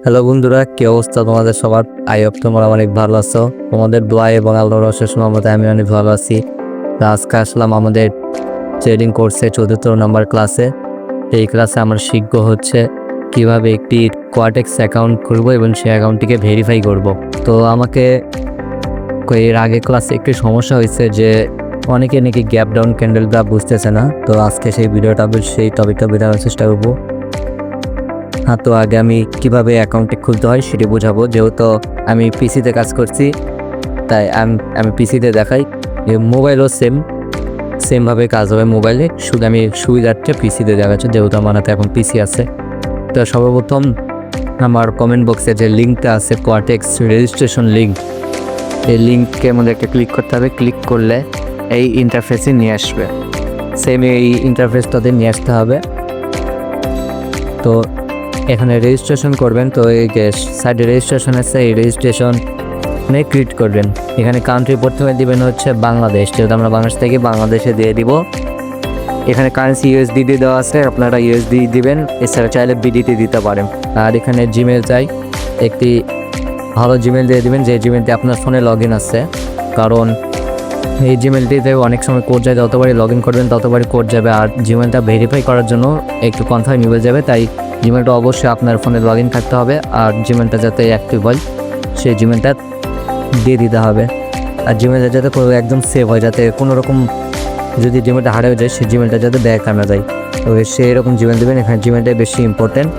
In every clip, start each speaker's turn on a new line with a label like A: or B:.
A: Hello বন্ধুরা, কি অবস্থা তোমাদের সবার? আই হোপ তোমরা অনেক ভালো আছো। তোমাদের দোয়া এবং আল্লাহর অশেষ রহমতে আমি অনেক ভালো আছি। তো আজকে আসলাম আমাদের ট্রেডিং কোর্সে ৪র্থ নম্বর ক্লাসে। এই ক্লাসে আমরা শিখব হচ্ছে কিভাবে একটি কোয়াটেক্স অ্যাকাউন্ট করব এবং সেই অ্যাকাউন্টটিকে ভেরিফাই করব। তো আমাকে এর আগে ক্লাসে একটি সমস্যা হয়েছে যে অনেকে নাকি গ্যাপ ডাউন ক্যান্ডেলটা বুঝতেছে না। তো আজকে সেই টপিকটা বোঝানোর চেষ্টা করবো। তো আগে আমি কিভাবে অ্যাকাউন্টটি খুলতে হয় সেটি বোঝাবো। যেহেতু আমি পিসিতে কাজ করছি তাই আমি পিসিতে দেখাই। মোবাইলও সেমভাবে কাজ হবে মোবাইলে, শুধু আমি সুবিধার্থে পিসিতে দেখাচ্ছি যেহেতু আমার হাতে এখন পিসি আছে। তো সর্বপ্রথম আমার কমেন্ট বক্সে যে লিঙ্কটা আছে কোয়াটেক্স রেজিস্ট্রেশন লিঙ্ক, এই লিঙ্কের মধ্যে একটা ক্লিক করতে হবে। ক্লিক করলে এই ইন্টারফেসে নিয়ে আসবে, সেম এই ইন্টারফেসটাতে নিয়ে আসতে হবে। তো এখানে রেজিস্ট্রেশন করবেন। তো এই যে সাইডে রেজিস্ট্রেশন আছে, এই রেজিস্ট্রেশনে ক্লিক করবেন। এখানে কান্ট্রি প্রথমে দিবেন হচ্ছে বাংলাদেশ, যেহেতু আমরা বাংলাদেশ থেকে বাংলাদেশে দিয়ে দিব। এখানে কারেন্সি ইউএসডিটি দেওয়া আছে, আপনারা ইউএসডি দিবেন, এছাড়া চাইলে বিডিটি দিতে পারেন। আর এখানে জিমেল চাই, একটি ভালো জিমেল দিয়ে দিবেন যে জিমেলটি আপনার ফোনে লগ ইন আছে, কারণ এই জিমেলটিতে অনেক সময় কোড যায়, যতবারই লগ ইন করবেন ততবারই কোড যাবে। আর জিমেলটা ভেরিফাই করার জন্য একটু কনফার্ম ইমেল যাবে, তাই জিমেলটা অবশ্যই আপনার ফোনে লগ ইন থাকতে হবে। আর জিমেলটা যাতে অ্যাক্টিভ হয় সেই জিমেলটা দিয়ে দিতে হবে। আর জিমেলটা যাতে একদম সেভ হয়, যাতে কোনো রকম যদি জিমেলটা হারিয়ে যায় সেই জিমেলটা যাতে ব্যাক আনা যায়। তো সেই রকম জিমেল দেবেন। এখানে জিমেলটাই বেশি ইম্পর্টেন্ট,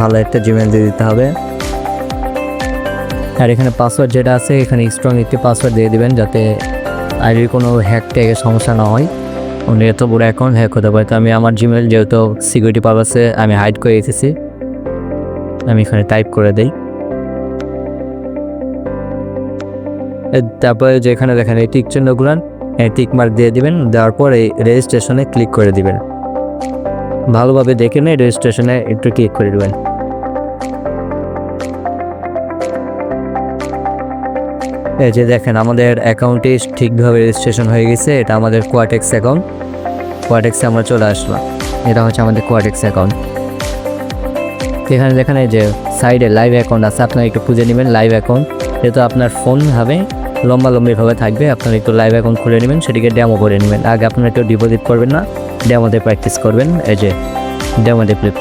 A: ভালো একটা জিমেল দিয়ে দিতে হবে। আর এখানে পাসওয়ার্ড যেটা আছে, এখানে স্ট্রং একটি পাসওয়ার্ড দিয়ে দেবেন যাতে আইডির কোনো হ্যাক ট্যাগের সমস্যা না হয়। অনেক এত বড় অ্যাকাউন্ট হ্যাক হতে পারে। তো আমি আমার জিমেল যেহেতু সিকিউরিটি পারপাসে আমি হাইড করে এসেছি, আমি এখানে টাইপ করে দিই। তারপরে যেখানে দেখেন এই টিক চিহ্ন ঘুরান, টিক মার্ক দিয়ে দিবেন। দেওয়ার পর এই রেজিস্ট্রেশনে ক্লিক করে দিবেন। ভালোভাবে দেখে নিয়ে রেজিস্ট্রেশনে একটু ক্লিক করে দেবেন। এই যে দেখেন আমাদের অ্যাকাউন্টটি ঠিকভাবে রেজিস্ট্রেশন হয়ে গেছে। এটা আমাদের কোয়াটেক্স অ্যাকাউন্ট। কোয়াটেক্সে আমরা চলে আসলাম। এটা হচ্ছে আমাদের কোয়াটেক্স অ্যাকাউন্ট। এখানে দেখেন এই যে সাইডে লাইভ অ্যাকাউন্ট আছে, আপনারা একটু খুঁজে নেবেন লাইভ অ্যাকাউন্ট। যেহেতু আপনার ফোন হবে লম্বালম্বিভাবে থাকবে, আপনারা একটু লাইভ অ্যাকাউন্ট খুলে নেবেন, সেটিকে ডেমো করে নেবেন। আগে আপনারা একটু ডিপোজিট করবেন না, ডেমোতে প্র্যাকটিস করবেন। এই যে ডেমোতে ক্লিক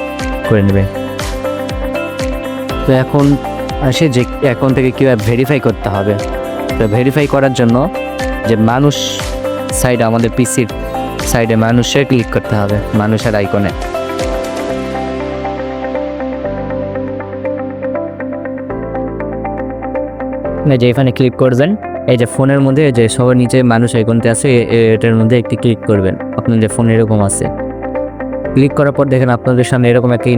A: করে নেবেন। তো এখন আসে যে অ্যাকাউন্ট থেকে কীভাবে ভেরিফাই করতে হবে। তো ভেরিফাই করার জন্য যে মানুষ সাইডে, আমাদের পিসির সাইডে মানুষে ক্লিক করতে হবে, মানুষের আইকনে। যে এখানে ক্লিক করবেন, এই যে ফোনের মধ্যে যে সবার নিচে মানুষ আইকনতে আছে, এটার মধ্যে একটি ক্লিক করবেন। আপনাদের ফোন এরকম আছে। ক্লিক করার পর দেখেন আপনাদের সামনে এরকম একটা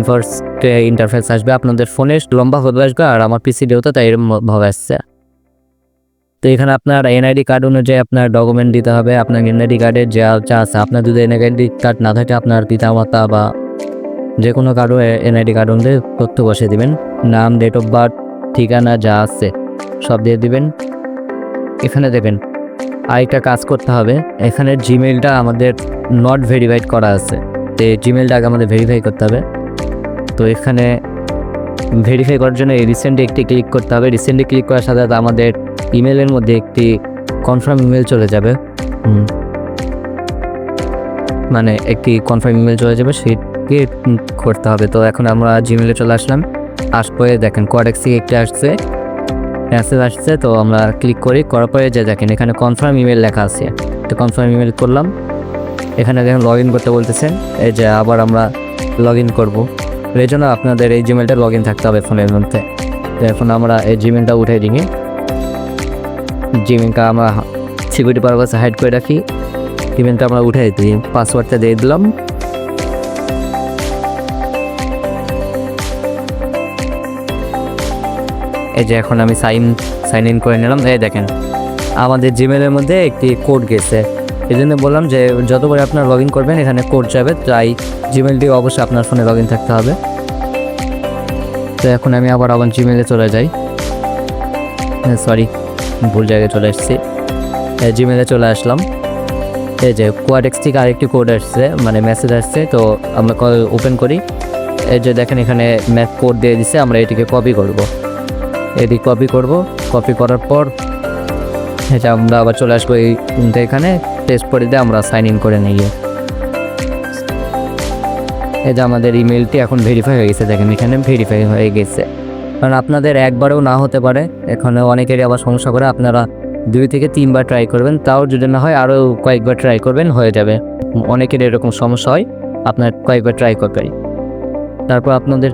A: ইন্টারফেস আসবে। আপনাদের ফোনে লম্বা হতে আসবে, আর আমার পিসি ডিও তো তাই এরকম ভাবে আসছে। তো এখানে আপনার এনআইডি কার্ড অনুযায়ী আপনার ডকুমেন্ট দিতে হবে। আপনার এনআইডি কার্ডের যা আছে, আপনার যদি এনআইডি কার্ড না থাকে আপনার পিতামাতা বা যে কোনো কার্ডও এনআইডি কার্ড অনুযায়ী তথ্য বসিয়ে দিবেন। নাম, ডেট অফ বার্থ, ঠিকানা যা আছে সব দিয়ে দিবেন। এখানে দেবেন আরেকটা কাজ করতে হবে, এখানে জিমেলটা আমাদের নট ভেরিফাইড করা আছে, তো এই জিমেলটা আগে আমাদের ভেরিফাই করতে হবে। তো এখানে ভেরিফাই করার জন্য এই রিসেন্টে একটি ক্লিক করতে হবে। রিসেন্টলি ক্লিক করার সাথে সাথে আমাদের ইমেলের মধ্যে একটি কনফার্ম ইমেল চলে যাবে, মানে একটি কনফার্ম ইমেল চলে যাবে, সেটি করতে হবে। তো এখন আমরা জিমেলে চলে আসলাম। আসপরে দেখেন কোয়াটেক্স থেকে একটি আসছে, মেসেজ আসছে। তো আমরা ক্লিক করার পরে যে দেখেন এখানে কনফার্ম ইমেল লেখা আছে, তো কনফার্ম ইমেল করলাম। এখানে দেখেন লগ ইন করতে বলতেছেন, এই যে আবার আমরা লগ ইন করবো। এই জন্য আপনাদের এই জিমেলটা লগ ইন থাকতে হবে ফোনের মধ্যে। তো এখন আমরা এই জিমেলটা উঠে দিই, জিমেলটা আমরা সিকিউরিটি পারপাসে হাইড করে রাখি। জিমেলটা আমরা উঠে দিই, পাসওয়ার্ডটা দিয়ে দিলাম। এই যে এখন আমি সাইন ইন করে নিলাম। এই দেখেন আমাদের জিমেলের মধ্যে একটি কোড গেছে, এই জন্য বললাম যে যতবার আপনার লগ ইন করবেন এখানে কোড যাবে, তাই জিমেলটি অবশ্যই আপনার ফোনে লগ ইন থাকতে হবে। তো এখন আমি আবার জিমেলে চলে যাই, সরি ভুল জায়গায় চলে এসেছি। জিমেলে চলে আসলাম। এই যে কোয়াটেক্স থেকে আরেকটি কোড আসছে, মানে মেসেজ আসছে। তো আমরা ওপেন করি। এই যে দেখেন এখানে ম্যাপ কোড দিয়ে দিছে, আমরা এটিকে কপি করব। এটি কপি করার পর এটা আমরা আবার চলে আসবো এখানে টেস্ট করে দিয়ে আমরা সাইন ইন করে নিই। এই যে আমাদের ইমেলটি এখন ভেরিফাই হয়ে গেছে, দেখেন এখানে ভেরিফাই হয়ে গেছে। কারণ আপনাদের একবারেও না হতে পারে, এখানে অনেকেরই আবার সমস্যা করে, আপনারা 2 থেকে 3 বার ট্রাই করবেন, তাও যদি না হয় আরও কয়েকবার ট্রাই করবেন, হয়ে যাবে। অনেকের এরকম সমস্যা হয়, আপনার কয়েকবার ট্রাই করবেন। তারপর আপনাদের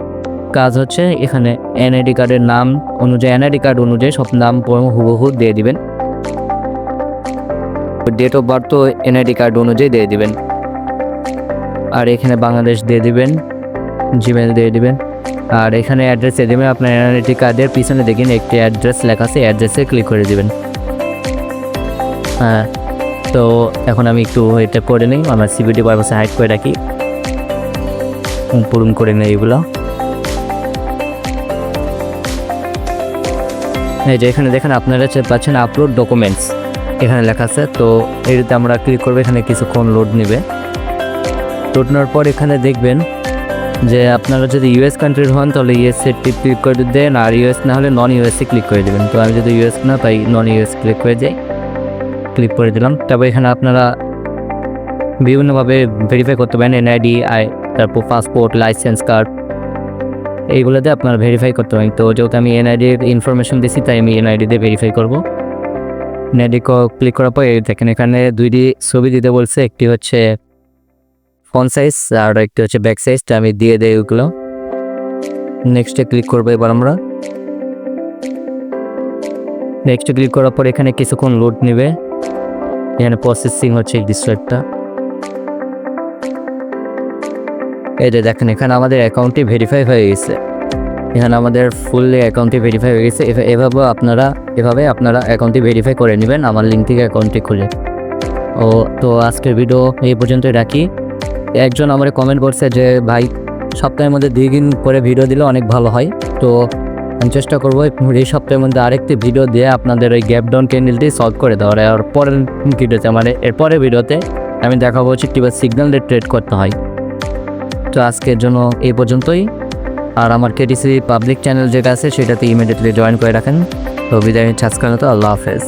A: কাজ হচ্ছে এখানে এনআইডি কার্ডের নাম অনুযায়ী, এনআইডি কার্ড অনুযায়ী সব নাম হুবহু দিয়ে দিবেন। ডেট অফ বার্থ তো এনআইডি কার্ড অনুযায়ী দিয়ে দিবেন। আর এখানে বাংলাদেশ দিয়ে দিবেন, জিমেল দিয়ে দিবেন। আর এখানে অ্যাড্রেস দিয়ে দেবেন। আপনার এনআইডি কার্ডের পিছনে দেখেন একটি অ্যাড্রেস লেখা আছে, অ্যাড্রেসে ক্লিক করে দিবেন। হ্যাঁ, তো এখন আমি একটু এটা করে নিই, আমার সিকিউরিটি পারপাসে হাইড করে রাখি, পূরণ করে নেই এগুলো। এই যে এখানে দেখেন আপনারা পাচ্ছেন আপলোড ডকুমেন্টস, এখানে লেখা আছে। তো এটাতে আমরা ক্লিক করবো, এখানে কিছুক্ষণ লোড নেবে। লোড নেওয়ার পর এখানে দেখবেন যে আপনারা যদি ইউএস কান্ট্রির হন তাহলে ইউএসএ ক্লিক করে দেন, আর ইউএস না হলে নন ইউএসএ ক্লিক করে দেবেন। তো আমি যদি ইউএস না, তাই নন ইউএস ক্লিক করে যাই, ক্লিক করে দিলাম। তারপর এখানে আপনারা বিভিন্নভাবে ভেরিফাই করতে পারেন, এনআইডি, তারপর পাসপোর্ট, লাইসেন্স কার্ড, এইগুলোতে আপনারা ভেরিফাই করতে পারেন। তো যেহেতু আমি এনআইডির ইনফরমেশন দিচ্ছি, তাই আমি এনআইডি দিয়ে ভেরিফাই করবো। এনআইডি ক্লিক করার পর দেখেন এখানে 2টি ছবি দিতে বলছে, একটি হচ্ছে ফ্রন্ট সাইজ আর একটি হচ্ছে ব্যাক সাইজটা আমি দিয়ে দেই ওগুলো। নেক্সটে ক্লিক করবো এবার আমরা। নেক্সটে ক্লিক করার পর এখানে কিছুক্ষণ লোড নেবে, এখানে প্রসেসিং হচ্ছে এই ডিসপ্লেটা। এই যে দেখেন এখানে আমাদের অ্যাকাউন্টটি ভেরিফাই হয়ে গেছে, এখানে আমাদের ফুললি অ্যাকাউন্টটি ভেরিফাই হয়ে গেছে। এভাবে আপনারা অ্যাকাউন্টটি ভেরিফাই করে নেবেন আমার লিঙ্ক থেকে অ্যাকাউন্টটি খুলে। তো আজকের ভিডিও এই পর্যন্তই রাখি। একজন আমার কমেন্ট করছে যে ভাই সপ্তাহের মধ্যে 2 দিন করে ভিডিও দিলে অনেক ভালো হয়। তো আমি চেষ্টা করবো এই সপ্তাহের মধ্যে আরেকটি ভিডিও দিয়ে আপনাদের ওই গ্যাপ ডাউন ক্যান্ডেলটি সলভ করে দেওয়ার। আর পরের ভিডিওতে মানে এরপরের ভিডিওতে আমি দেখাবো হচ্ছে কীভাবে সিগন্যাল দিয়ে ট্রেড করতে হয়। তো আজকের জন্য এই পর্যন্তই। আর আমার কেটিসি পাবলিক চ্যানেল যেটা আছে সেটাতে ইমিডিয়েটলি জয়েন করে রাখেন। তো বিদায়, আজকের মতো আল্লাহ হাফেজ।